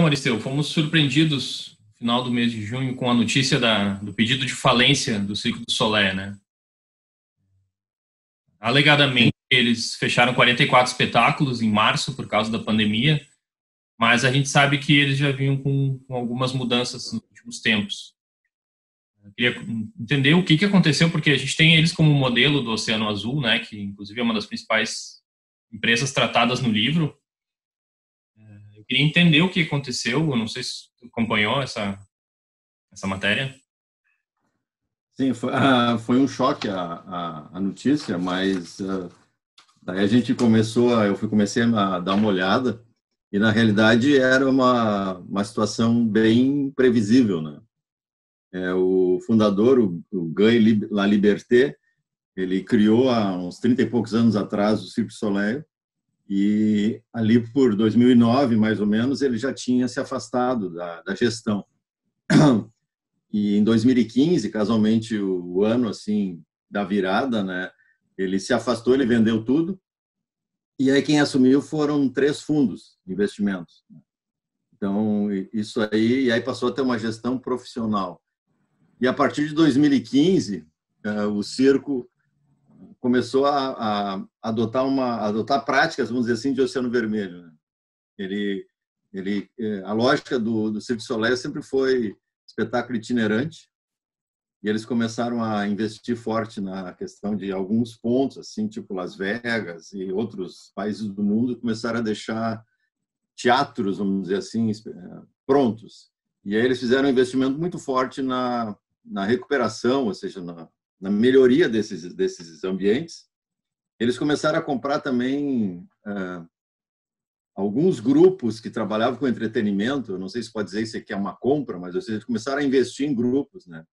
Então, Aristeu, fomos surpreendidos no final do mês de junho com a notícia do pedido de falência do Cirque du Soleil, né? Sim, Alegadamente, eles fecharam 44 espetáculos em março por causa da pandemia, mas a gente sabe que eles já vinham com algumas mudanças nos últimos tempos. Eu queria entender o que aconteceu, porque a gente tem eles como modelo do Oceano Azul, né, que inclusive é uma das principais empresas tratadas no livro. Eu queria entender o que aconteceu, eu não sei se tu acompanhou essa matéria. sim, foi um choque a notícia, mas daí a gente comecei a dar uma olhada e na realidade era uma situação bem previsível, né? O fundador, o Guy Laliberté, ele criou há uns 30 e poucos anos atrás o Cirque du Soleil e ali por 2009, mais ou menos, ele já tinha se afastado da gestão. E em 2015, casualmente o ano assim da virada, né? Ele se afastou, ele vendeu tudo. E aí quem assumiu foram 3 fundos de investimentos. Então isso aí, e aí passou a ter uma gestão profissional. E a partir de 2015, o circo começou a adotar práticas, vamos dizer assim, de Oceano Vermelho, né? Ele, a lógica do Cirque du Soleil sempre foi espetáculo itinerante, e eles começaram a investir forte na questão de alguns pontos, assim, tipo Las Vegas e outros países do mundo, começaram a deixar teatros, vamos dizer assim, prontos. E aí eles fizeram um investimento muito forte na recuperação, ou seja, na melhoria desses ambientes. Eles começaram a comprar também alguns grupos que trabalhavam com entretenimento. Eu não sei se pode dizer isso aqui é uma compra, mas eles começaram a investir em grupos, né?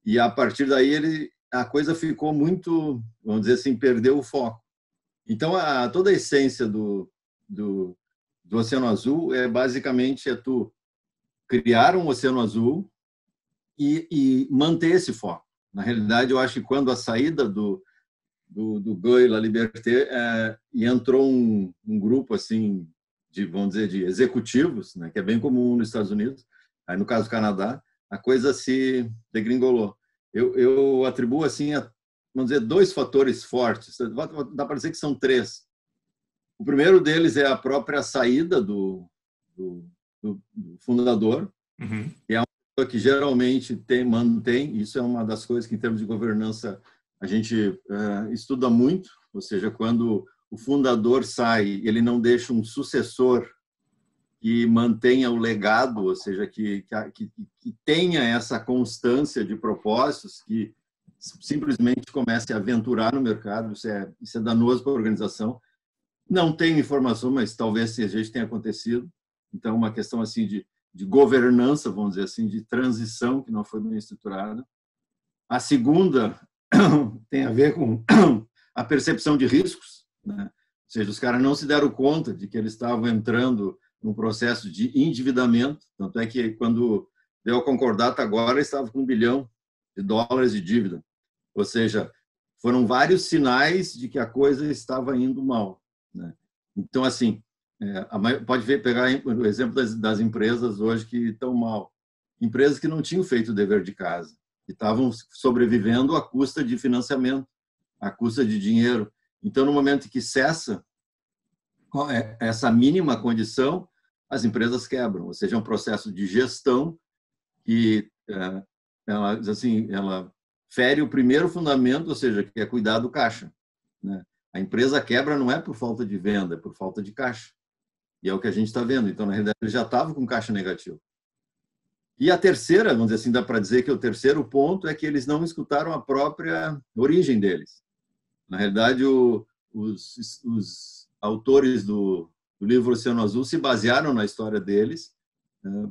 E a partir daí a coisa ficou muito, vamos dizer assim, perdeu o foco. Então toda a essência do Oceano Azul é basicamente tu criar um Oceano Azul e manter esse foco. Na realidade, eu acho que quando a saída do Guy Laliberté e entrou um grupo assim de, vamos dizer, de executivos, né, que é bem comum nos Estados Unidos, aí no caso do Canadá, a coisa se degringolou. Eu atribuo assim vamos dizer, 2 fatores fortes. Dá para dizer que são 3. O primeiro deles é a própria saída do fundador, Uhum. que é uma pessoa que geralmente mantém. Isso é uma das coisas que, em termos de governança, a gente estuda muito. Ou seja, quando o fundador sai, ele não deixa um sucessor que mantenha o legado, ou seja, que tenha essa constância de propósitos, que simplesmente comece a aventurar no mercado. Isso é danoso para a organização. Não tenho informação, mas talvez seja tenha acontecido. Então, uma questão assim de governança, vamos dizer assim, de transição que não foi bem estruturada. A segunda tem a ver com a percepção de riscos, né? Ou seja, os caras não se deram conta de que eles estavam entrando num processo de endividamento. Tanto é que, quando deu a concordata agora, estava com US$ 1 bilhão de dívida. Ou seja, foram vários sinais de que a coisa estava indo mal, né? Então, assim, pode pegar o exemplo das empresas hoje que estão mal. Empresas que não tinham feito o dever de casa, que estavam sobrevivendo à custa de financiamento, à custa de dinheiro. Então, no momento que cessa essa mínima condição, as empresas quebram. Ou seja, é um processo de gestão que ela fere o primeiro fundamento, ou seja, que é cuidar do caixa, né? A empresa quebra não é por falta de venda, é por falta de caixa. E é o que a gente está vendo. Então, na realidade, ele já estava com caixa negativo. E a terceira, vamos dizer assim, dá para dizer que o terceiro ponto é que eles não escutaram a própria origem deles. Na realidade, os autores do livro Oceano Azul se basearam na história deles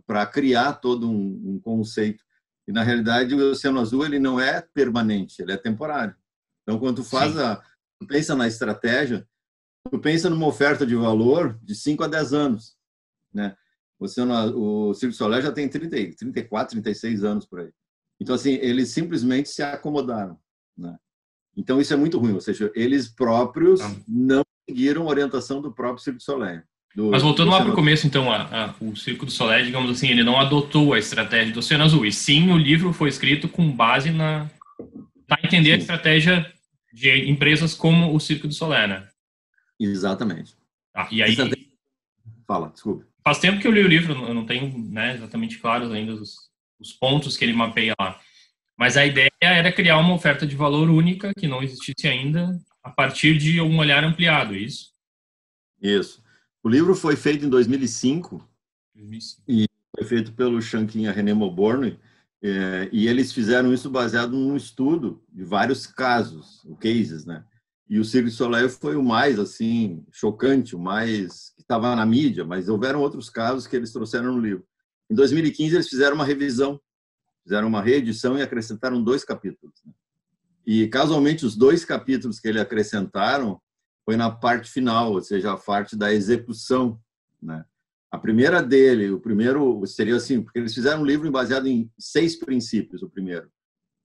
para criar todo um conceito. E, na realidade, o Oceano Azul ele não é permanente, ele é temporário. Então, quando tu pensa na estratégia, tu pensa numa oferta de valor de 5 a 10 anos, né? O Cirque du Soleil já tem 34, 36 anos por aí. Então, assim, eles simplesmente se acomodaram, né? Então, isso é muito ruim. Ou seja, eles próprios não seguiram a orientação do próprio Cirque du Soleil. Mas do voltando lá para o Oceano. começo, então, o Circo du Soleil, digamos assim, ele não adotou a estratégia do Oceano Azul, e sim o livro foi escrito com base na entender a Sim, estratégia de empresas como o Circo du Soleil, né? exatamente. Tá, e A estratégia, aí, fala, desculpe. faz tempo que eu li o livro, eu não tenho, né, exatamente claros ainda os pontos que ele mapeia lá. Mas a ideia era criar uma oferta de valor única que não existisse ainda a partir de um olhar ampliado, isso? Isso. O livro foi feito em 2005 2005. e foi feito pelo Shankin e a René Moborno, e eles fizeram isso baseado num estudo de vários casos, cases, né? E o Cirque du Soleil foi o mais assim chocante, o mais que estava na mídia, mas houveram outros casos que eles trouxeram no livro. Em 2015 eles fizeram uma revisão, fizeram uma reedição e acrescentaram 2 capítulos, né? E casualmente os 2 capítulos que eles acrescentaram foi na parte final, ou seja, a parte da execução, né? A primeira dele, o primeiro seria assim, porque eles fizeram um livro baseado em 6 princípios, o primeiro.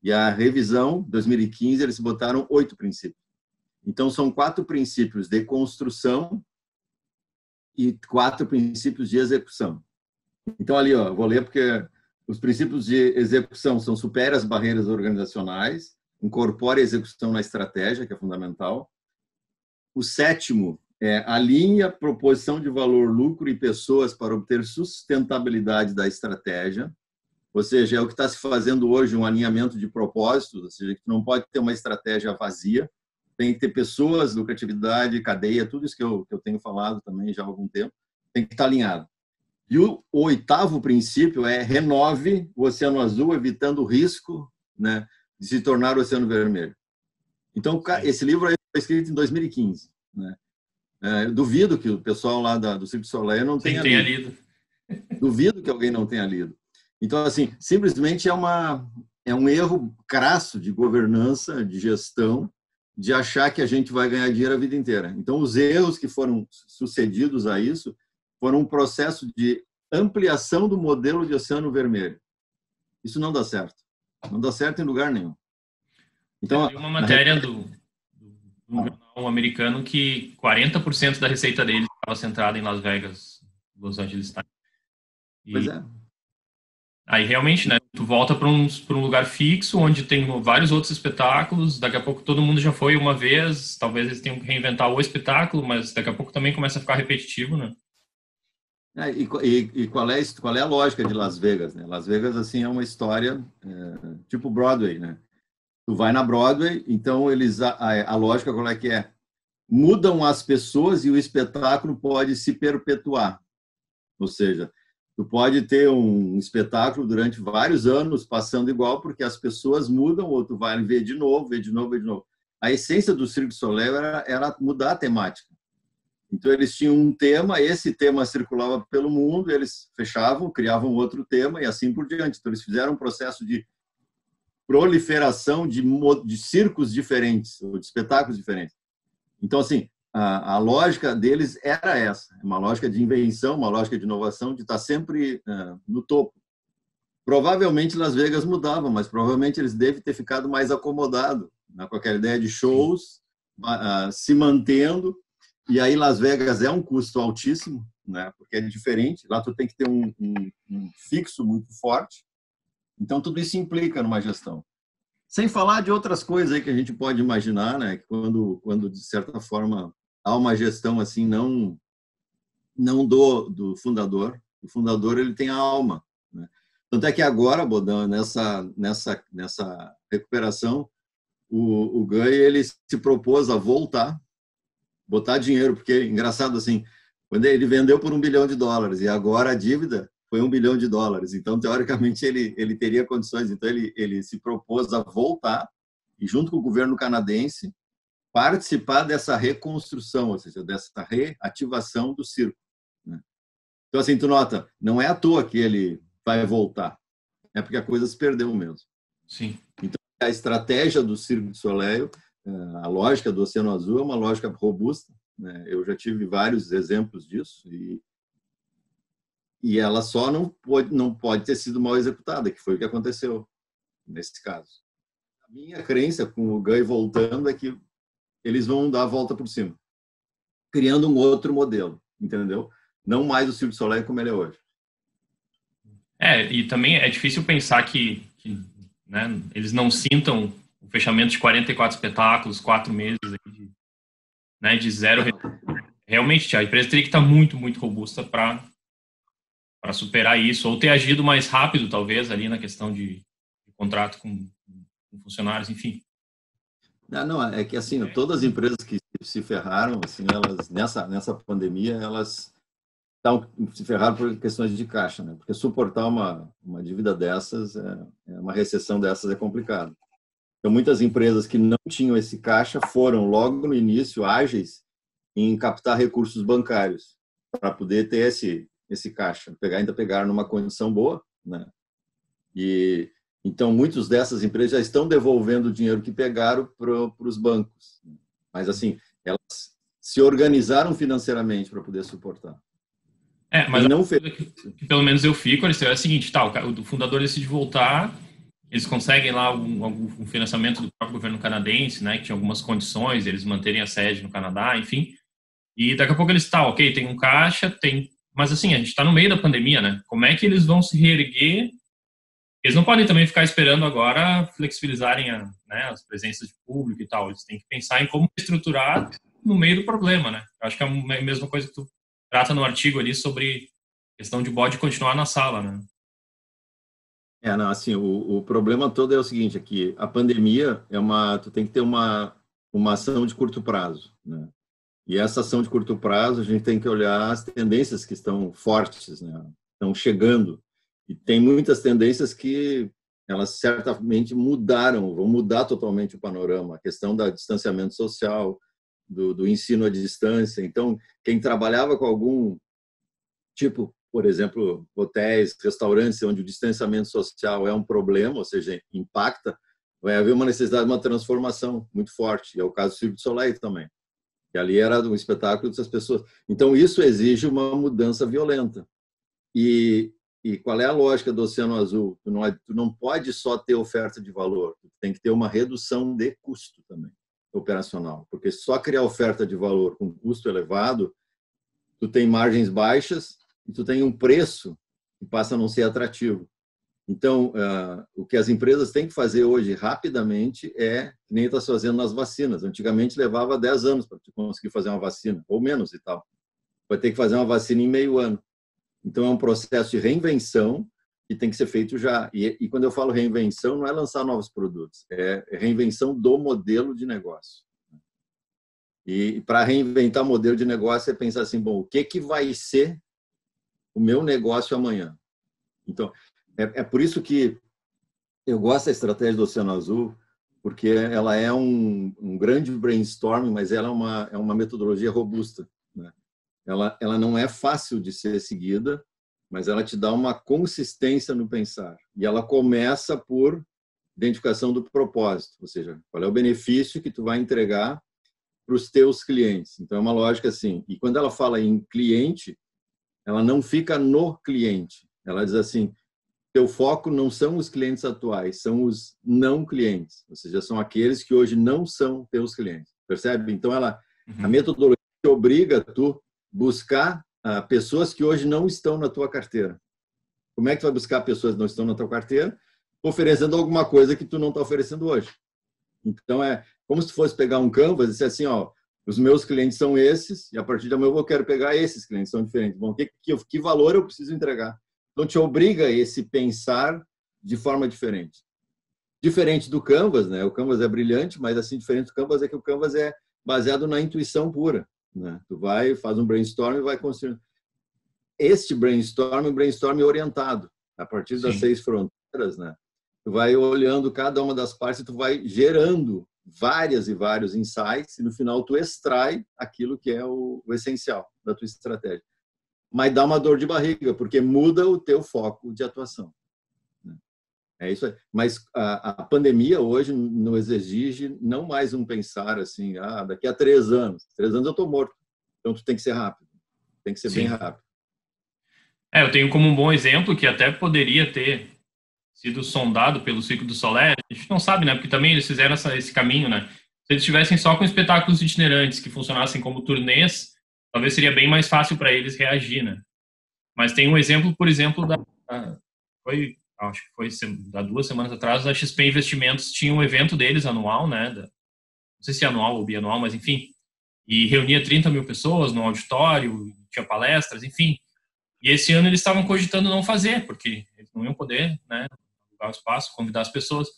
E a revisão, 2015, eles botaram 8 princípios. Então, são 4 princípios de construção e 4 princípios de execução. Então, ali, ó, vou ler porque os princípios de execução são: supere as barreiras organizacionais, incorpore a execução na estratégia, que é fundamental. O sétimo é: alinhe a proposição de valor, lucro e pessoas para obter sustentabilidade da estratégia. Ou seja, é o que está se fazendo hoje, um alinhamento de propósitos, ou seja, que não pode ter uma estratégia vazia, tem que ter pessoas, lucratividade, cadeia, tudo isso que eu tenho falado também já há algum tempo, tem que estar alinhado. E o 8º princípio é: renove o Oceano Azul, evitando o risco, né, de se tornar o Oceano Vermelho. Então, Sim. esse livro aí foi escrito em 2015. Né? Duvido que o pessoal lá do Cirque du Soleil não Sim, tenha tenha lido. lido. Duvido que alguém não tenha lido. Então, assim, simplesmente é um erro crasso de governança, de gestão, de achar que a gente vai ganhar dinheiro a vida inteira. Então, os erros que foram sucedidos a isso foram um processo de ampliação do modelo de Oceano Vermelho. Isso não dá certo. Não dá certo em lugar nenhum. Eu Então, li uma na matéria de um jornal americano que 40% da receita dele estava centrada em Las Vegas, Los Angeles Times. pois E é. aí realmente, né, tu volta para um lugar fixo, onde tem vários outros espetáculos, daqui a pouco todo mundo já foi uma vez, talvez eles tenham que reinventar o espetáculo, mas daqui a pouco também começa a ficar repetitivo, né? E qual é a lógica de Las Vegas, né? Las Vegas, assim, é uma história tipo Broadway, né? Tu vai na Broadway, então a lógica qual é que é? Mudam as pessoas e o espetáculo pode se perpetuar. Ou seja, tu pode ter um espetáculo durante vários anos passando igual, porque as pessoas mudam, ou tu vai ver de novo, ver de novo, ver de novo. A essência do Cirque du Soleil era mudar a temática. Então, eles tinham um tema, esse tema circulava pelo mundo, eles fechavam, criavam outro tema e assim por diante. Então, eles fizeram um processo de proliferação de circos diferentes, ou de espetáculos diferentes. Então, assim, a lógica deles era essa, uma lógica de invenção, uma lógica de inovação, de estar sempre no topo. Provavelmente Las Vegas mudava, mas provavelmente eles devem ter ficado mais acomodados, né, com aquela ideia de Sim. shows se mantendo. E aí Las Vegas é um custo altíssimo, né, porque é diferente. Lá tu tem que ter um fixo muito forte. Então tudo isso implica numa gestão. Sem falar de outras coisas aí que a gente pode imaginar, né, que quando de certa forma há uma gestão assim não do fundador. O fundador ele tem a alma, né? Tanto é que agora, Bodão, nessa recuperação, o Guy ele se propôs a voltar, botar dinheiro, porque engraçado assim, quando ele vendeu por US$ 1 bilhão e agora a dívida foi US$ 1 bilhão. Então, teoricamente, ele teria condições. Então, ele se propôs a voltar e, junto com o governo canadense, participar dessa reconstrução, ou seja, dessa reativação do circo, né? Então, assim, tu nota, não é à toa que ele vai voltar, é porque a coisa se perdeu mesmo. Sim. Então, a estratégia do Cirque du Soleil, a lógica do Oceano Azul é uma lógica robusta, né? Eu já tive vários exemplos disso e ela só não pode ter sido mal executada, que foi o que aconteceu nesse caso. A minha crença com o Guy voltando é que eles vão dar a volta por cima, criando um outro modelo. entendeu? Não mais o Cirque du Soleil como ele é hoje. E também é difícil pensar que né, eles não sintam o fechamento de 44 espetáculos, 4 meses de zero. Realmente, a empresa teria que estar muito, muito robusta para superar isso, ou ter agido mais rápido, talvez, ali na questão de contrato com funcionários, enfim. Não, é que assim, todas as empresas que se ferraram, assim, elas nessa pandemia, elas se ferraram por questões de caixa, né? Porque suportar uma dívida dessas, uma recessão dessas é complicado. Então, muitas empresas que não tinham esse caixa foram logo no início ágeis em captar recursos bancários para poder ter esse caixa, ainda pegar numa condição boa, né? E então muitas dessas empresas já estão devolvendo o dinheiro que pegaram para os bancos, mas assim elas se organizaram financeiramente para poder suportar. Mas não fez. Que pelo menos eu fico, é o seguinte, o fundador decide voltar, eles conseguem lá algum financiamento do próprio governo canadense, né, que tinha algumas condições, eles manterem a sede no Canadá, enfim. E daqui a pouco eles ok, tem um caixa, mas assim, a gente está no meio da pandemia, né? Como é que eles vão se reerguer? Eles não podem também ficar esperando agora flexibilizarem as presenças de público e tal. Eles têm que pensar em como estruturar no meio do problema, né? Eu acho que é a mesma coisa que tu trata no artigo ali sobre a questão de bode continuar na sala, né? Não, assim, o problema todo é o seguinte, aqui, a pandemia tu tem que ter uma ação de curto prazo, né? E essa ação de curto prazo, a gente tem que olhar as tendências que estão fortes, né? Estão chegando. E tem muitas tendências que elas certamente vão mudar totalmente o panorama. A questão do distanciamento social, do ensino à distância. Então, quem trabalhava com algum tipo, por exemplo, hotéis, restaurantes, onde o distanciamento social é um problema, ou seja, impacta, vai haver uma necessidade de uma transformação muito forte. E é o caso do Cirque du Soleil também. Que ali era um espetáculo dessas pessoas. Então, isso exige uma mudança violenta. E qual é a lógica do Oceano Azul? Tu não pode só ter oferta de valor, tu tem que ter uma redução de custo também, operacional. Porque só criar oferta de valor com custo elevado, tu tem margens baixas e tu tem um preço que passa a não ser atrativo. Então, o que as empresas têm que fazer hoje rapidamente que nem está fazendo nas vacinas. Antigamente levava 10 anos para conseguir fazer uma vacina, ou menos e tal. Vai ter que fazer uma vacina em meio ano. Então, é um processo de reinvenção que tem que ser feito já. E quando eu falo reinvenção, não é lançar novos produtos, é reinvenção do modelo de negócio. E para reinventar o modelo de negócio é pensar assim, bom, o que vai ser o meu negócio amanhã? Então, é por isso que eu gosto da estratégia do Oceano Azul, porque ela é um grande brainstorming, mas ela é uma metodologia robusta, né? Ela não é fácil de ser seguida, mas ela te dá uma consistência no pensar. E ela começa por identificação do propósito, ou seja, qual é o benefício que tu vai entregar para os teus clientes. Então, é uma lógica assim. E quando ela fala em cliente, ela não fica no cliente. Ela diz assim, teu foco não são os clientes atuais, são os não clientes. Ou seja, são aqueles que hoje não são teus clientes. Percebe? Então, a metodologia te obriga a tu buscar pessoas que hoje não estão na tua carteira. Como é que tu vai buscar pessoas que não estão na tua carteira? Oferecendo alguma coisa que tu não está oferecendo hoje. Então, é como se tu fosse pegar um canvas e dizer assim, os meus clientes são esses, e a partir de amanhã eu quero pegar esses clientes, são diferentes. Bom, que valor eu preciso entregar? Então, te obriga a esse pensar de forma diferente. Diferente do Canvas, né? O Canvas é brilhante, mas assim, diferente do Canvas é que o Canvas é baseado na intuição pura, né? Tu faz um brainstorm e vai construindo. Este brainstorm orientado, a partir das 6 fronteiras, né? Tu vai olhando cada uma das partes e tu vai gerando várias e vários insights e no final tu extrai aquilo que é o essencial da tua estratégia. Mas dá uma dor de barriga, porque muda o teu foco de atuação. É isso aí. Mas a pandemia hoje nos exige não mais um pensar assim, daqui a 3 anos. 3 anos eu estou morto. Então, tu tem que ser rápido. Tem que ser bem rápido. Eu tenho como um bom exemplo que até poderia ter sido sondado pelo Cirque du Soleil. A gente não sabe, né? Porque também eles fizeram esse caminho, né? Se eles estivessem só com espetáculos itinerantes que funcionassem como turnês, talvez seria bem mais fácil para eles reagir, né? Mas tem um exemplo, por exemplo, acho que foi há 2 semanas atrás, a XP Investimentos tinha um evento deles anual, né? Não sei se é anual ou bianual, mas enfim, e reunia 30 mil pessoas no auditório, tinha palestras, enfim. E esse ano eles estavam cogitando não fazer, porque eles não iam poder, né, alugar o espaço, convidar as pessoas.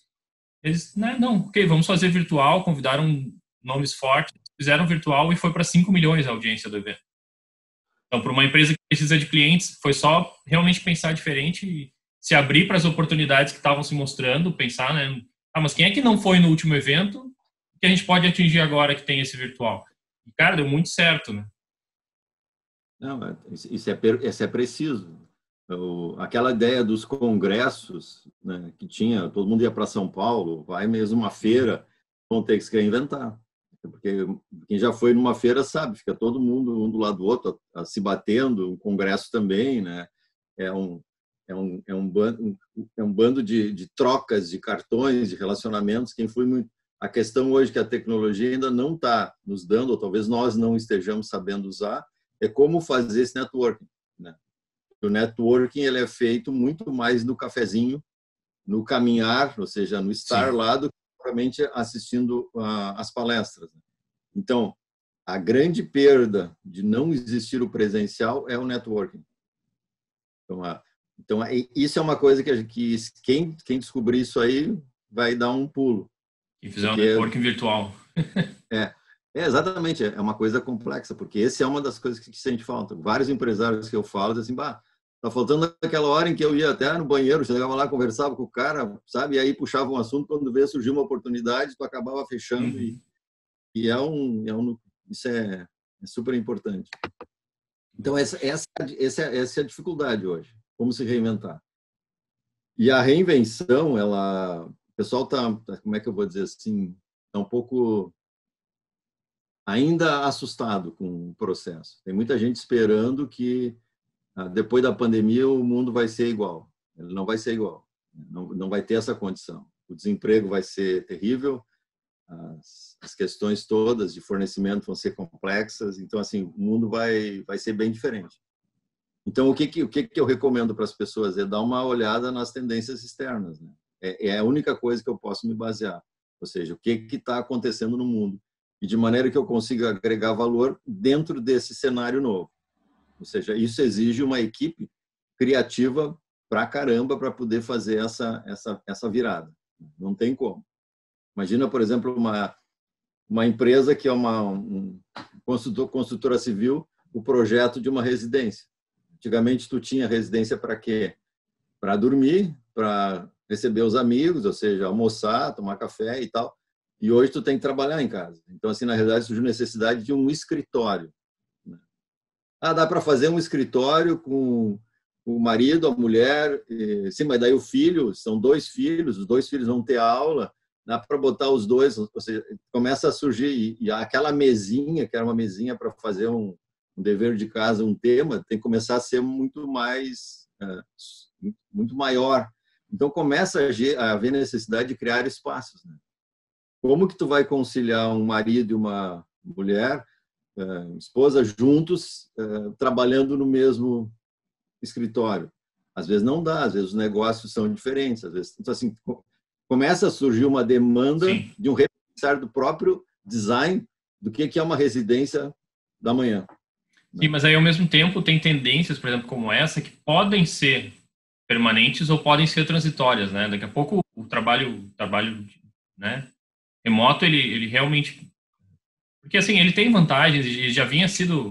Eles, né, não, ok, vamos fazer virtual, convidaram nomes fortes, fizeram virtual e foi para 5 milhões a audiência do evento. Então, para uma empresa que precisa de clientes, foi só realmente pensar diferente e se abrir para as oportunidades que estavam se mostrando, pensar, né, mas quem é que não foi no último evento que a gente pode atingir agora que tem esse virtual? E, cara, deu muito certo, né? Não, isso é preciso. Aquela ideia dos congressos, né, que tinha, todo mundo ia para São Paulo, vai mesmo uma feira, vão ter que se reinventar. Porque quem já foi numa feira sabe, fica todo mundo um do lado do outro, se batendo, um congresso também, né? É um bando de trocas, de cartões, de relacionamentos. Quem foi muito... A questão hoje que a tecnologia ainda não está nos dando, ou talvez nós não estejamos sabendo usar, é como fazer esse networking, né? O networking ele é feito muito mais no cafezinho, no caminhar, ou seja, no estar Sim. lá, do que propriamente assistindo as palestras. Então, a grande perda de não existir o presencial é o networking. Então isso é uma coisa que quem descobrir isso aí vai dar um pulo. E fizer um networking virtual. Exatamente, é uma coisa complexa, porque essa é uma das coisas que sente falta. Vários empresários que eu falo dizem assim, bah, tá faltando aquela hora em que eu ia até no banheiro, chegava lá, conversava com o cara, sabe? E aí puxava um assunto, quando veio surgiu uma oportunidade, tu acabava fechando. Uhum. E isso é super importante. Então, essa é a dificuldade hoje, como se reinventar. E a reinvenção, o pessoal como é que eu vou dizer assim, tá um pouco ainda assustado com o processo. Tem muita gente esperando que depois da pandemia o mundo vai ser igual. Ele não vai ser igual. Não vai ter essa condição. O desemprego vai ser terrível, as questões todas de fornecimento vão ser complexas, então assim, o mundo vai ser bem diferente. Então, o que eu recomendo para as pessoas é dar uma olhada nas tendências externas, né? É a única coisa que eu posso me basear. Ou seja, o que está acontecendo no mundo e de maneira que eu consiga agregar valor dentro desse cenário novo. Ou seja, isso exige uma equipe criativa pra caramba para poder fazer essa virada. Não tem como. Imagina, por exemplo, uma empresa que é uma construtora civil, o projeto de uma residência. Antigamente, tu tinha residência para quê? Para dormir, para receber os amigos, ou seja, almoçar, tomar café e tal. E hoje tu tem que trabalhar em casa. Então, assim, na realidade, surgiu necessidade de um escritório. Dá para fazer um escritório com o marido, a mulher, sim, mas daí o filho, são 2 filhos, os 2 filhos vão ter aula, dá para botar os 2, ou seja, começa a surgir, e aquela mesinha, que era uma mesinha para fazer um dever de casa, um tema, tem que começar a ser muito maior. Então, começa a haver necessidade de criar espaços, né? Como que tu vai conciliar um marido e uma mulher, esposa, juntos, trabalhando no mesmo escritório? Às vezes não dá, às vezes os negócios são diferentes, às vezes, então, assim, começa a surgir uma demanda Sim. de um repensar do próprio design do que é uma residência da manhã. Sim, mas aí ao mesmo tempo tem tendências, por exemplo, como essa, que podem ser permanentes ou podem ser transitórias, né? Daqui a pouco o trabalho, né, remoto, ele realmente... Porque, assim, ele tem vantagens e já vinha sido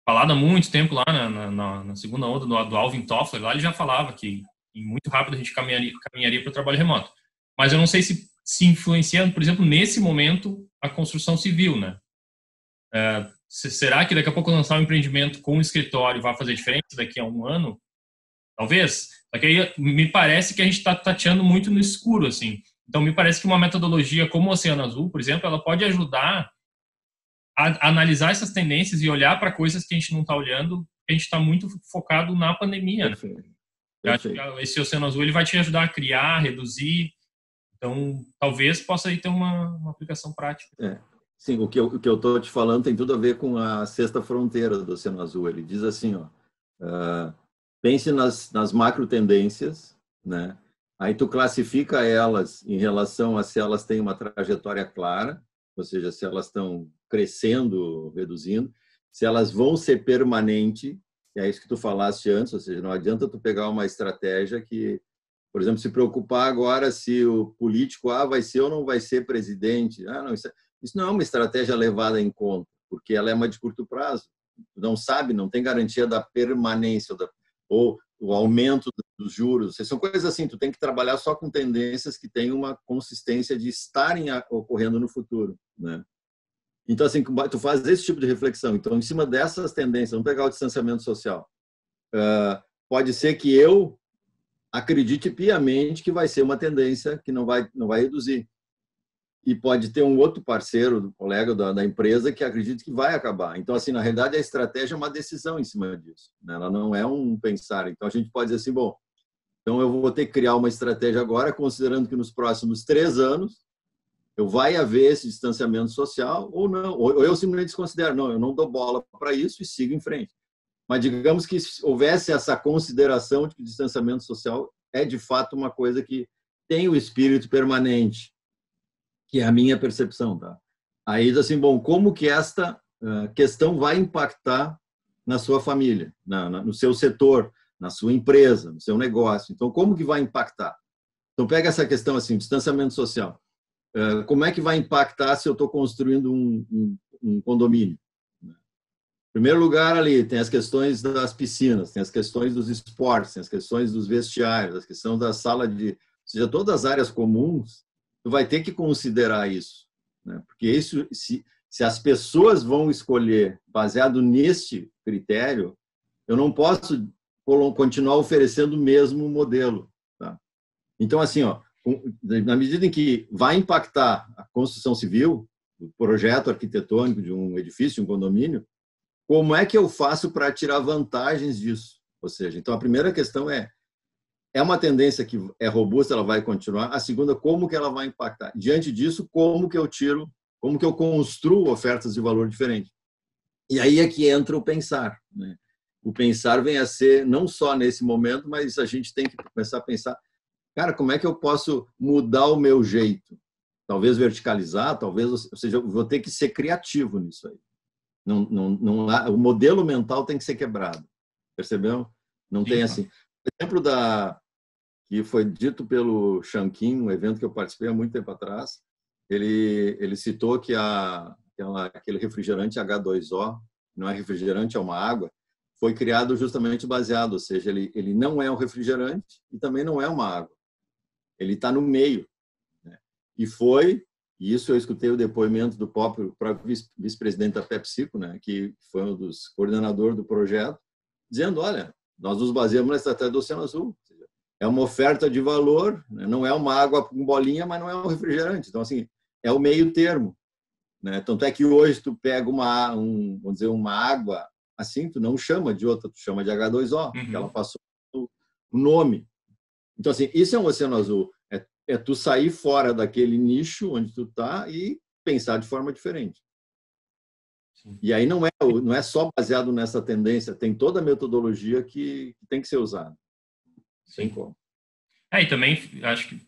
falado há muito tempo lá na segunda onda do Alvin Toffler, lá ele já falava que muito rápido a gente caminharia para o trabalho remoto. Mas eu não sei se influenciando, por exemplo, nesse momento, a construção civil, né? Será que daqui a pouco lançar um empreendimento com um escritório vai fazer diferença daqui a um ano? Talvez. Só que aí me parece que a gente está tateando muito no escuro, assim. Então, me parece que uma metodologia como o Oceano Azul, por exemplo, ela pode ajudar a analisar essas tendências e olhar para coisas que a gente não está olhando, porque a gente está muito focado na pandemia. Perfeito. Né? Perfeito. Eu acho que esse Oceano Azul ele vai te ajudar a criar, reduzir. Então, talvez possa aí ter uma aplicação prática. Sim, o que eu estou te falando tem tudo a ver com a sexta fronteira do Oceano Azul. Ele diz assim, ó, pense nas macro tendências, né? Aí tu classifica elas em relação a se elas têm uma trajetória clara, ou seja, se elas estão crescendo, reduzindo, se elas vão ser permanentes, que é isso que tu falaste antes, ou seja, não adianta tu pegar uma estratégia que, por exemplo, se preocupar agora se o político vai ser ou não vai ser presidente. Não, isso não é uma estratégia levada em conta, porque ela é uma de curto prazo. Não sabe, não tem garantia da permanência ou o aumento dos juros. São coisas assim, tu tem que trabalhar só com tendências que têm uma consistência de estarem ocorrendo no futuro, né? Então, assim, tu faz esse tipo de reflexão. Então, em cima dessas tendências, vamos pegar o distanciamento social. Pode ser que eu acredite piamente que vai ser uma tendência que não vai reduzir. E pode ter um outro parceiro, colega da empresa, que acredita que vai acabar. Então, assim, na realidade, a estratégia é uma decisão em cima disso, né? Ela não é um pensar. Então, a gente pode dizer assim, bom, então eu vou ter que criar uma estratégia agora, considerando que nos próximos 3 anos vai haver esse distanciamento social ou não. Ou eu simplesmente desconsidero, não, eu não dou bola para isso e sigo em frente. Mas digamos que houvesse essa consideração de que o distanciamento social é, de fato, uma coisa que tem o espírito permanente, que é a minha percepção, tá? Aí, assim, bom, como que esta questão vai impactar na sua família, no seu setor, na sua empresa, no seu negócio? Então, como que vai impactar? Então, pega essa questão, assim, distanciamento social. Como é que vai impactar se eu estou construindo um condomínio? Em primeiro lugar, ali, tem as questões das piscinas, tem as questões dos esportes, tem as questões dos vestiários, as questões da sala ou seja, todas as áreas comuns, tu vai ter que considerar isso, né? Porque isso, se as pessoas vão escolher baseado neste critério, eu não posso continuar oferecendo o mesmo modelo, tá? Então, assim, ó, na medida em que vai impactar a construção civil, o projeto arquitetônico de um edifício, de um condomínio, como é que eu faço para tirar vantagens disso? Ou seja, então a primeira questão é uma tendência que é robusta, ela vai continuar. A segunda, como que ela vai impactar? Diante disso, como que eu construo ofertas de valor diferente? E aí é que entra o pensar, né? O pensar vem a ser não só nesse momento, mas a gente tem que começar a pensar, cara, como é que eu posso mudar o meu jeito? Talvez verticalizar, talvez, ou seja, eu vou ter que ser criativo nisso aí. Não, o modelo mental tem que ser quebrado, percebeu? Não tem assim. O exemplo que foi dito pelo Shankin, um evento que eu participei há muito tempo atrás, ele citou que aquele refrigerante H2O, não é refrigerante, é uma água, foi criado justamente baseado, ou seja, ele não é um refrigerante e também não é uma água. Ele está no meio, né? E isso eu escutei o depoimento do próprio vice-presidente da PepsiCo, né, que foi um dos coordenadores do projeto, dizendo, olha, nós nos baseamos na estratégia do Oceano Azul. É uma oferta de valor, né? Não é uma água com bolinha, mas não é um refrigerante. Então, assim, é o meio termo, né? Tanto é que hoje tu pega vamos dizer, uma água assim, tu não chama de outra, tu chama de H2O, porque ela passou o nome. Então, assim, isso é um Oceano Azul. É tu sair fora daquele nicho onde tu tá e pensar de forma diferente. Sim. E aí não é só baseado nessa tendência, tem toda a metodologia que tem que ser usada. Sim. Como. E também acho que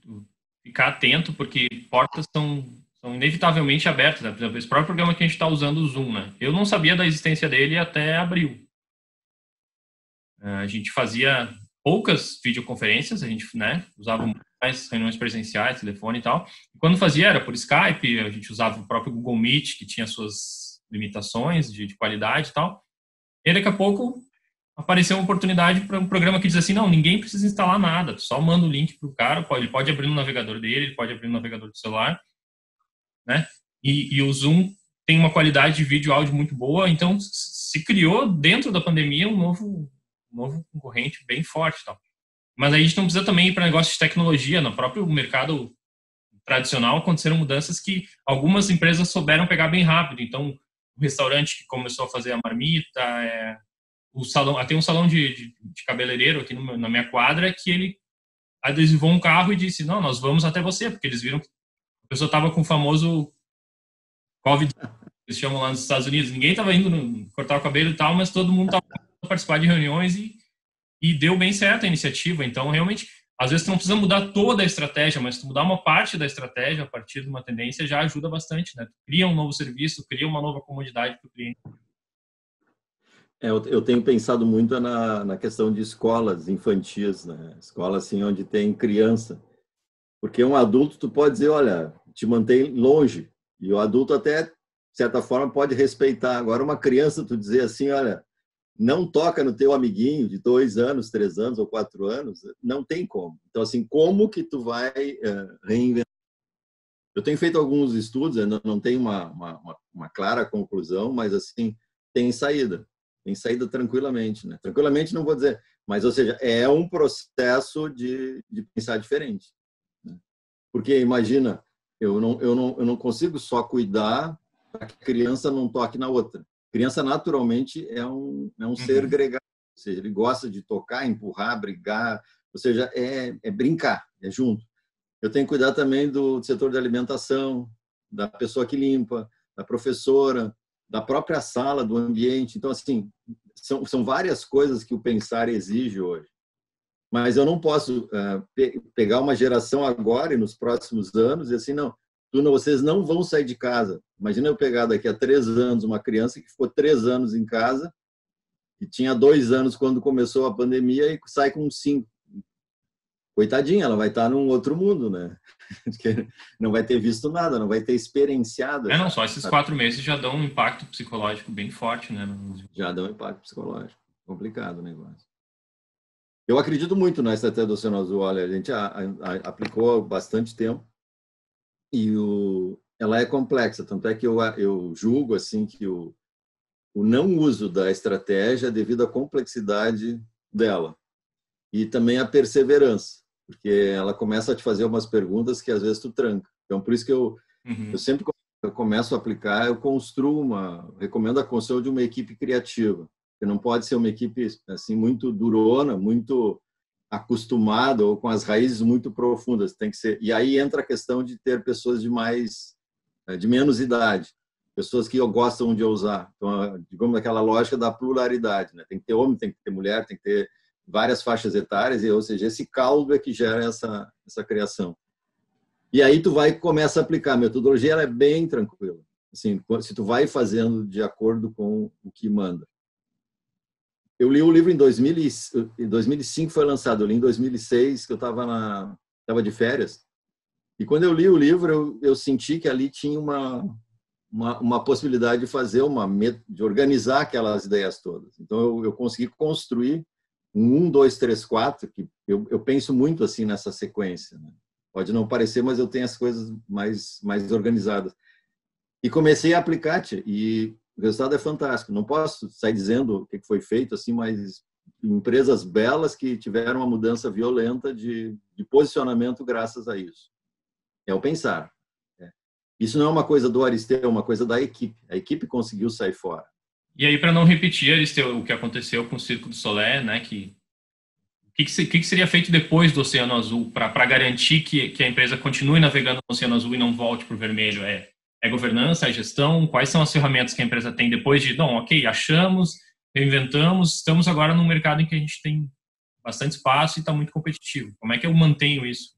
ficar atento, porque portas são inevitavelmente abertas, né? Por exemplo, esse próprio programa que a gente está usando, o Zoom, né? Eu não sabia da existência dele até abril. A gente fazia poucas videoconferências, a gente, né, usava mais reuniões presenciais, telefone e tal. E quando fazia era por Skype, a gente usava o próprio Google Meet, que tinha suas limitações de qualidade e tal. E daqui a pouco apareceu uma oportunidade para um programa que diz assim, não, ninguém precisa instalar nada, tu só manda o link para o cara, ele pode abrir no navegador dele, ele pode abrir no navegador do celular, né? E o Zoom tem uma qualidade de vídeo e áudio muito boa, então se criou dentro da pandemia um novo concorrente bem forte, tal. Mas aí a gente não precisa também ir para negócio de tecnologia. No próprio mercado tradicional aconteceram mudanças que algumas empresas souberam pegar bem rápido. Então, o restaurante que começou a fazer a marmita, o salão, tem um salão de cabeleireiro aqui na minha quadra que ele adesivou um carro e disse, não, nós vamos até você, porque eles viram que a pessoa estava com o famoso COVID, eles chamam lá nos Estados Unidos. Ninguém estava indo cortar o cabelo e tal, mas todo mundo estava participar de reuniões e deu bem certo a iniciativa. Então, realmente, às vezes tu não precisa mudar toda a estratégia, mas tu mudar uma parte da estratégia a partir de uma tendência já ajuda bastante, né? Tu cria um novo serviço, cria uma nova comodidade para o cliente. Eu tenho pensado muito na questão de escolas infantis, né? Escolas assim, onde tem criança. Porque um adulto, tu pode dizer, olha, te mantém longe. E o adulto até, de certa forma, pode respeitar. Agora, uma criança, tu dizer assim, olha, não toca no teu amiguinho de 2 anos, 3 anos ou 4 anos, não tem como. Então, assim, como que tu vai reinventar? Eu tenho feito alguns estudos, ainda não tem uma clara conclusão, mas, assim, tem saída. Tem saída tranquilamente, né? Tranquilamente não vou dizer, mas, ou seja, é um processo de pensar diferente. Porque, imagina, eu não consigo só cuidar para que a criança não toque na outra. A criança, naturalmente, é um ser gregário. Ou seja, ele gosta de tocar, empurrar, brigar. Ou seja, é brincar, é junto. Eu tenho que cuidar também do setor de alimentação, da pessoa que limpa, da professora, da própria sala, do ambiente. Então, assim, são várias coisas que o pensar exige hoje. Mas eu não posso pegar uma geração agora e nos próximos anos e assim, não, vocês não vão sair de casa. Imagina eu pegar daqui a 3 anos uma criança que ficou 3 anos em casa e tinha 2 anos quando começou a pandemia e sai com 5. Coitadinha, ela vai estar num outro mundo, né? Não vai ter visto nada, não vai ter experienciado. Não, só esses 4 meses já dão um impacto psicológico bem forte, né? Já dão um impacto psicológico. Complicado o negócio. Eu acredito muito na estratégia do Oceano Azul. Olha, a gente aplicou há bastante tempo e ela é complexa. Tanto é que eu julgo assim que o não uso da estratégia é devido à complexidade dela e também à perseverança, porque ela começa a te fazer umas perguntas que às vezes tu tranca. Então, por isso que eu sempre eu começo a aplicar, eu construo recomendo a construção de uma equipe criativa. Que não pode ser uma equipe assim muito durona, muito acostumada ou com as raízes muito profundas. Tem que ser. E aí entra a questão de ter pessoas de menos idade, pessoas que gostam de ousar. Então, digamos aquela lógica da pluralidade, né? Tem que ter homem, tem que ter mulher, tem que ter várias faixas etárias, ou seja, esse caldo é que gera essa criação. E aí tu começa a aplicar. A metodologia ela é bem tranquila. Assim, se tu vai fazendo de acordo com o que manda. Eu li o livro em 2005, foi lançado. Eu li em 2006, que eu estava de férias. E quando eu li o livro, eu senti que ali tinha uma possibilidade de fazer de organizar aquelas ideias todas. Então, eu consegui construir um 1, 2, 3, 4, que eu penso muito assim nessa sequência. Né? Pode não parecer, mas eu tenho as coisas mais organizadas. E comecei a aplicar, e o resultado é fantástico. Não posso sair dizendo o que foi feito, assim, mas empresas belas que tiveram uma mudança violenta de posicionamento graças a isso. É o pensar. Isso não é uma coisa do Aristeu, é uma coisa da equipe. A equipe conseguiu sair fora. E aí, para não repetir, Aristeu, o que aconteceu com o Circo do Solé, né, o que seria feito depois do Oceano Azul para garantir que a empresa continue navegando no Oceano Azul e não volte para o vermelho? É governança, é gestão? Quais são as ferramentas que a empresa tem depois de, não, ok, achamos, reinventamos, estamos agora num mercado em que a gente tem bastante espaço e está muito competitivo. Como é que eu mantenho isso?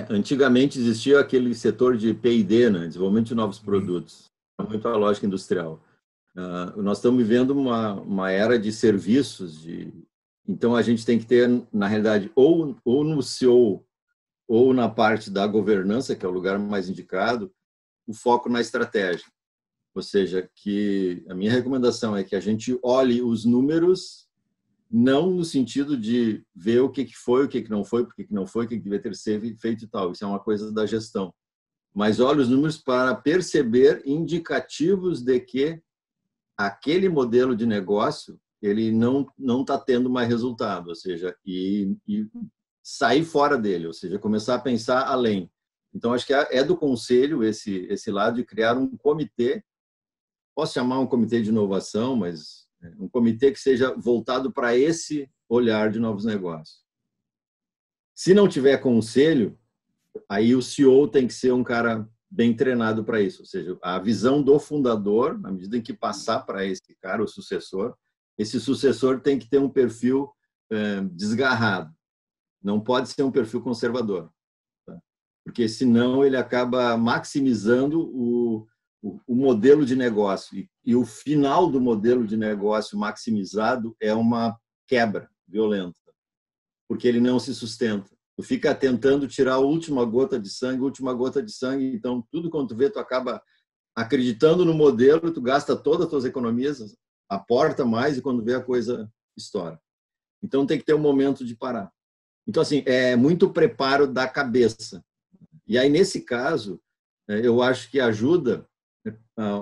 Antigamente existia aquele setor de P&D, né, desenvolvimento de novos produtos, muito a lógica industrial. Nós estamos vivendo uma era de serviços, então a gente tem que ter, na realidade, ou no CEO, ou na parte da governança, que é o lugar mais indicado, o foco na estratégia. Ou seja, que a minha recomendação é que a gente olhe os números, não no sentido de ver o que foi, o que não foi, por que não foi, o que devia ter sido feito e tal. Isso é uma coisa da gestão. Mas olhe os números para perceber indicativos de que aquele modelo de negócio ele não está tendo mais resultado, ou seja, e sair fora dele, ou seja, começar a pensar além. Então, acho que é do conselho esse lado de criar um comitê, posso chamar um comitê de inovação, mas um comitê que seja voltado para esse olhar de novos negócios. Se não tiver conselho, aí o CEO tem que ser um cara bem treinado para isso. Ou seja, a visão do fundador, na medida em que passar para esse cara, o sucessor, esse sucessor tem que ter um perfil desgarrado. Não pode ser um perfil conservador, tá? Porque senão ele acaba maximizando o modelo de negócio. E o final do modelo de negócio maximizado é uma quebra violenta, porque ele não se sustenta. Tu fica tentando tirar a última gota de sangue, então tudo quanto tu vê, tu acaba acreditando no modelo, tu gasta todas as tuas economias, aporta mais e quando vê a coisa estoura. Então tem que ter um momento de parar. Então, assim, é muito preparo da cabeça. E aí, nesse caso, eu acho que ajuda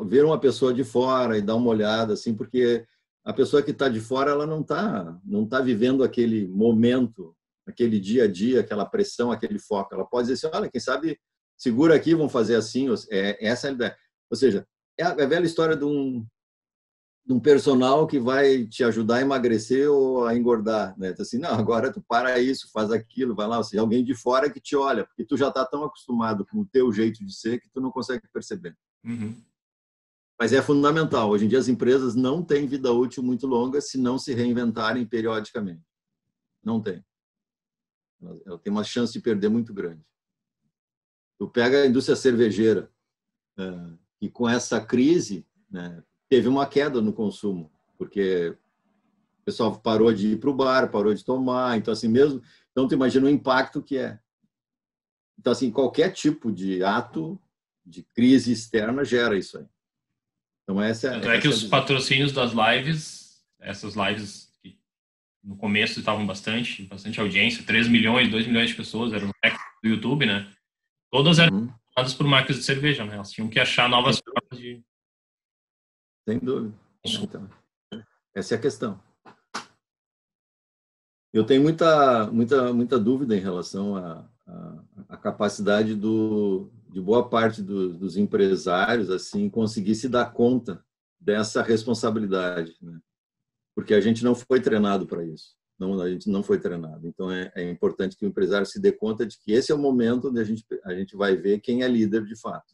ver uma pessoa de fora e dar uma olhada, assim, porque a pessoa que está de fora, ela não tá vivendo aquele momento, aquele dia a dia, aquela pressão, aquele foco. Ela pode dizer assim, olha, quem sabe segura aqui, vão fazer assim. Essa é a ideia. Ou seja, é a velha história de um personal que vai te ajudar a emagrecer ou a engordar, né? Então, assim, não, agora tu para isso, faz aquilo, vai lá. Ou seja, alguém de fora que te olha, porque tu já está tão acostumado com o teu jeito de ser que tu não consegue perceber. Uhum. Mas é fundamental. Hoje em dia as empresas não têm vida útil muito longa se não se reinventarem periodicamente. Não tem. Ela tem uma chance de perder muito grande. Tu pega a indústria cervejeira, e com essa crise, né, teve uma queda no consumo, porque o pessoal parou de ir para o bar, parou de tomar, então assim mesmo, então tu imagina o impacto que é. Então assim, qualquer tipo de ato de crise externa gera isso aí. Então Tanto é que os patrocínios das lives, essas lives que no começo estavam bastante audiência, 3 milhões, 2 milhões de pessoas, eram do YouTube, né? Todas eram dadas por marcas de cerveja, né? Elas tinham que achar novas formas de... Sem dúvida. Então, essa é a questão. Eu tenho muita dúvida em relação à capacidade de boa parte dos empresários assim conseguir se dar conta dessa responsabilidade, né? Porque a gente não foi treinado para isso. Não, a gente não foi treinado. Então é importante que o empresário se dê conta de que esse é o momento onde a gente vai ver quem é líder de fato.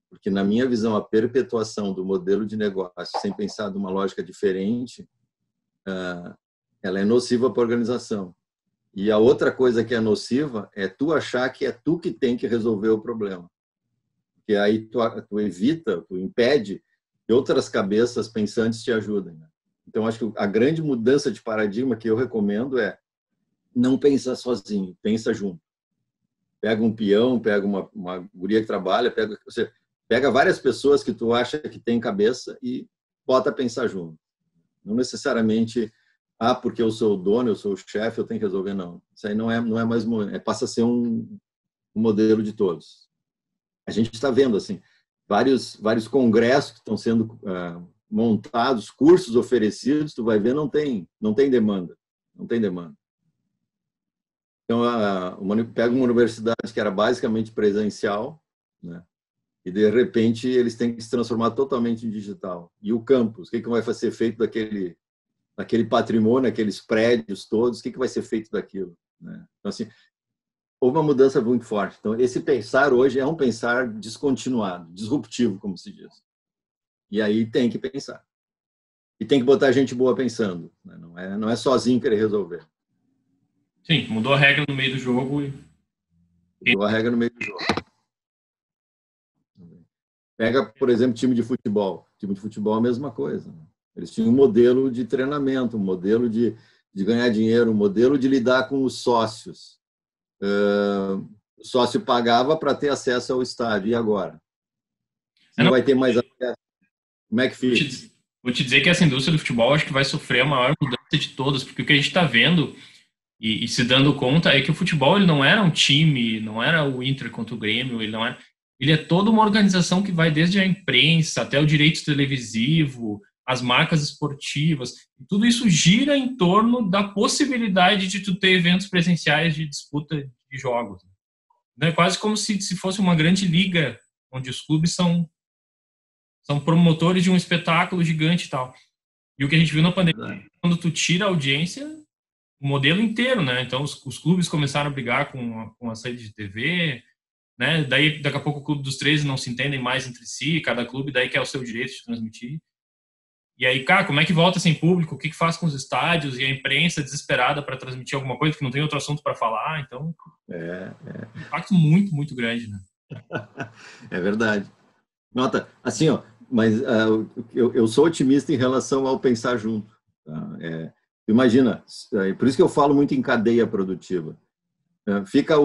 Porque na minha visão a perpetuação do modelo de negócio sem pensar de uma lógica diferente, ela é nociva para a organização. E a outra coisa que é nociva é tu achar que é tu que tem que resolver o problema. Porque aí tu evita, tu impede que outras cabeças pensantes te ajudem, né? Então, acho que a grande mudança de paradigma que eu recomendo é não pensar sozinho, pensa junto. Pega um peão, pega uma guria que trabalha, pega várias pessoas que tu acha que tem cabeça e bota a pensar junto. Não necessariamente, porque eu sou o dono, eu sou o chefe, eu tenho que resolver, não. Isso aí não é mais, passa a ser um modelo de todos. A gente está vendo, assim, vários congressos que estão sendo montados, cursos oferecidos, tu vai ver, não tem demanda. Não tem demanda. Então, pega uma universidade que era basicamente presencial, né? E, de repente, eles têm que se transformar totalmente em digital. E o campus, o que vai ser feito daquele patrimônio, aqueles prédios todos, o que vai ser feito daquilo, né? Então, assim, houve uma mudança muito forte. Então, esse pensar hoje é um pensar descontinuado, disruptivo, como se diz. E aí tem que pensar. E tem que botar gente boa pensando, né? Não é sozinho querer resolver. Sim, mudou a regra no meio do jogo. Mudou a regra no meio do jogo. Pega, por exemplo, time de futebol. Time de futebol é a mesma coisa, né? Eles tinham um modelo de treinamento, um modelo de ganhar dinheiro, um modelo de lidar com os sócios. O sócio pagava para ter acesso ao estádio. E agora? Não vai ter mais acesso. Como é que fica? Vou te dizer que essa indústria do futebol acho que vai sofrer a maior mudança de todas, porque o que a gente está vendo e se dando conta é que o futebol ele não era um time, não era o Inter contra o Grêmio, ele é toda uma organização que vai desde a imprensa até o direito televisivo, as marcas esportivas, tudo isso gira em torno da possibilidade de tu ter eventos presenciais de disputa de jogos. É quase como se fosse uma grande liga, onde os clubes são promotores de um espetáculo gigante e tal. E o que a gente viu na pandemia, quando tu tira a audiência, o modelo inteiro, né? Então, os clubes começaram a brigar com a saída de TV, né? Daí, daqui a pouco, o clube dos 13 não se entendem mais entre si, cada clube daí quer o seu direito de transmitir. E aí, cara, como é que volta sem público? O que faz com os estádios e a imprensa desesperada para transmitir alguma coisa que não tem outro assunto para falar? Então, um impacto muito, muito grande, né? É verdade. Nota, assim, ó, mas eu sou otimista em relação ao pensar junto. Tá? Imagina, por isso que eu falo muito em cadeia produtiva. Fica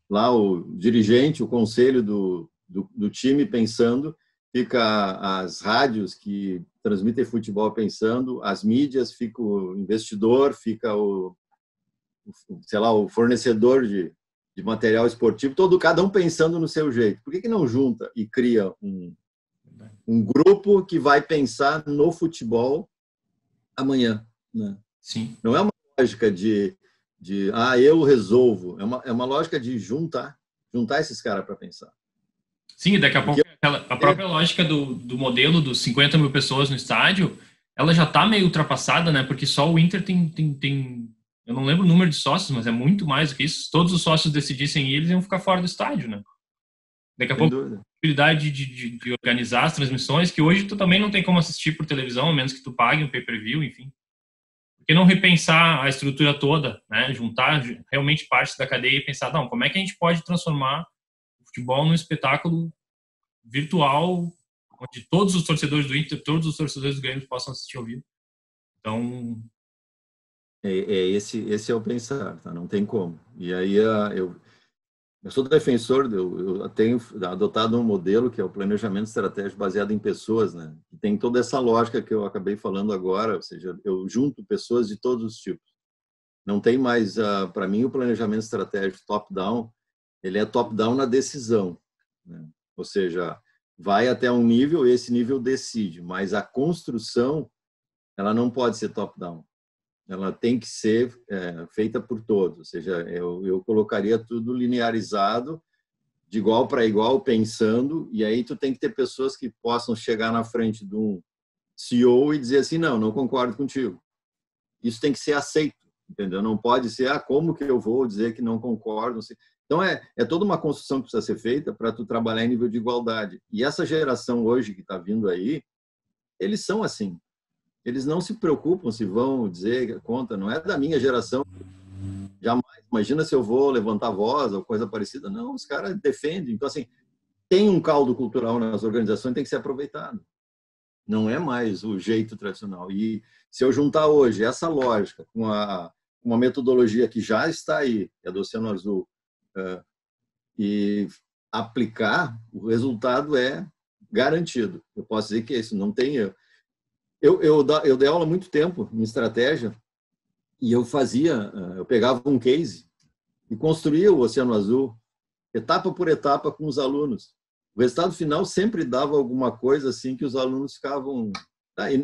lá o dirigente, o conselho do time pensando, fica as rádios que transmitem futebol pensando, as mídias, fica o investidor, fica sei lá, o fornecedor de material esportivo, cada um pensando no seu jeito. Por que não junta e cria um grupo que vai pensar no futebol amanhã? Né? Sim. Não é uma lógica de eu resolvo, é uma lógica de juntar esses caras para pensar. Sim, daqui a pouco a própria lógica do modelo dos 50 mil pessoas no estádio, ela já está meio ultrapassada, né? Porque só o Inter tem, eu não lembro o número de sócios, mas é muito mais do que isso. Se todos os sócios decidissem ir, eles iam ficar fora do estádio, né? Daqui a pouco, a possibilidade de organizar as transmissões, que hoje tu também não tem como assistir por televisão, a menos que tu pague um pay-per-view, enfim. Por que não repensar a estrutura toda, né? Juntar realmente partes da cadeia e pensar, não, como é que a gente pode transformar o futebol num espetáculo virtual, onde todos os torcedores do Inter, todos os torcedores do Grêmio possam assistir ao vivo. Então... Esse é o pensar, tá? Não tem como. E aí eu sou defensor, eu tenho adotado um modelo que é o planejamento estratégico baseado em pessoas, né? Que tem toda essa lógica que eu acabei falando agora, ou seja, eu junto pessoas de todos os tipos. Não tem mais, para mim, o planejamento estratégico top-down, ele é top-down na decisão, né? Ou seja, vai até um nível e esse nível decide, mas a construção, ela não pode ser top-down. Ela tem que ser feita por todos, ou seja, eu colocaria tudo linearizado, de igual para igual, pensando, e aí tu tem que ter pessoas que possam chegar na frente de um CEO e dizer assim, não concordo contigo. Isso tem que ser aceito, entendeu? Não pode ser, como que eu vou dizer que não concordo? Então, é toda uma construção que precisa ser feita para tu trabalhar em nível de igualdade. E essa geração hoje que está vindo aí, eles são assim. Eles não se preocupam se vão dizer conta, não é da minha geração. Jamais. Imagina se eu vou levantar a voz ou coisa parecida. Não, os caras defendem. Então, assim, tem um caldo cultural nas organizações, tem que ser aproveitado. Não é mais o jeito tradicional. E se eu juntar hoje essa lógica com uma metodologia que já está aí, que é do Oceano Azul, e aplicar, o resultado é garantido. Eu posso dizer que isso não tem erro. Eu dei aula há muito tempo em estratégia e eu pegava um case e construía o Oceano Azul, etapa por etapa, com os alunos. O resultado final sempre dava alguma coisa assim que os alunos ficavam...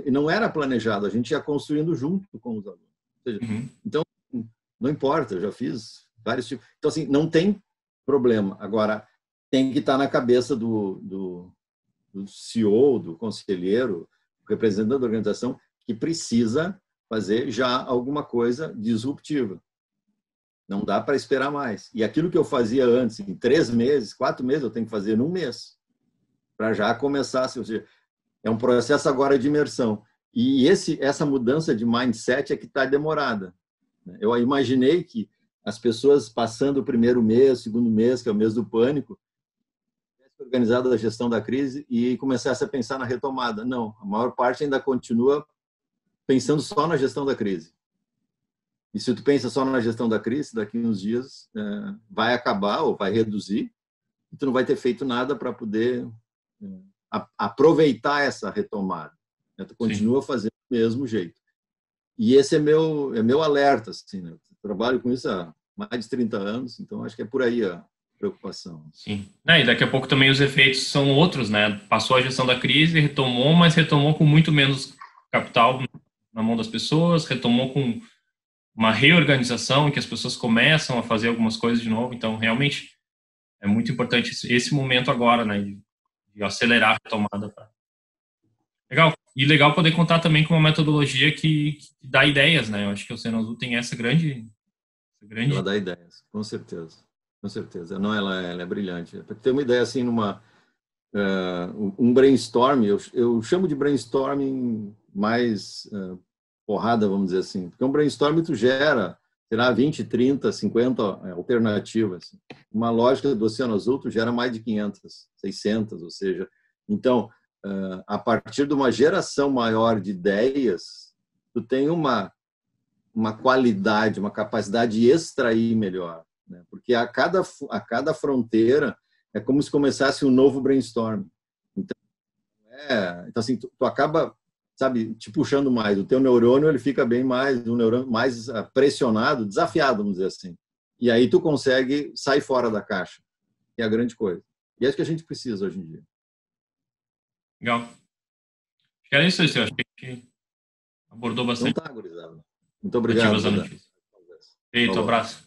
E não era planejado, a gente ia construindo junto com os alunos. Ou seja, então, não importa, eu já fiz vários tipos. Então, assim, não tem problema. Agora, tem que estar na cabeça do CEO, do conselheiro, representante da organização, que precisa fazer já alguma coisa disruptiva. Não dá para esperar mais. E aquilo que eu fazia antes, em 3 meses, 4 meses, eu tenho que fazer num mês, para já começar. Ou seja, é um processo agora de imersão. E essa mudança de mindset é que está demorada. Eu imaginei que as pessoas passando o primeiro mês, segundo mês, que é o mês do pânico, organizada a gestão da crise e começasse a pensar na retomada. Não, a maior parte ainda continua pensando só na gestão da crise. E se tu pensa só na gestão da crise, daqui uns dias vai acabar ou vai reduzir e tu não vai ter feito nada para poder aproveitar essa retomada. Tu continua fazendo do mesmo jeito. E esse é meu alerta. Assim, né? Eu trabalho com isso há mais de 30 anos, então acho que é por aí a preocupação. Sim. E daqui a pouco também os efeitos são outros, né? Passou a gestão da crise, retomou, mas retomou com muito menos capital na mão das pessoas, retomou com uma reorganização em que as pessoas começam a fazer algumas coisas de novo. Então, realmente, é muito importante esse momento agora, né? De acelerar a retomada. Legal. E legal poder contar também com uma metodologia que dá ideias, né? Eu acho que o Oceano Azul tem essa grande... Ela dá ideias, com certeza. Com certeza. Não, ela é brilhante. Para ter uma ideia, assim, um brainstorm, eu chamo de brainstorming mais porrada, vamos dizer assim, porque um brainstorm tu gera, sei lá, 20, 30, 50 alternativas. Uma lógica do Oceano Azul tu gera mais de 500, 600, ou seja, então, a partir de uma geração maior de ideias, tu tem uma qualidade, uma capacidade de extrair melhor, né? Porque a cada fronteira é como se começasse um novo brainstorm. Então assim, tu acaba, sabe, te puxando mais. O teu neurônio ele fica bem mais, um neurônio mais pressionado, desafiado, vamos dizer assim. E aí tu consegue sair fora da caixa, que é a grande coisa. E é isso que a gente precisa hoje em dia. Legal. Acho que era isso, eu acho que a gente abordou Então bastante tá, gurizada. Muito obrigado. alternativas da notícia. Feito, abraço.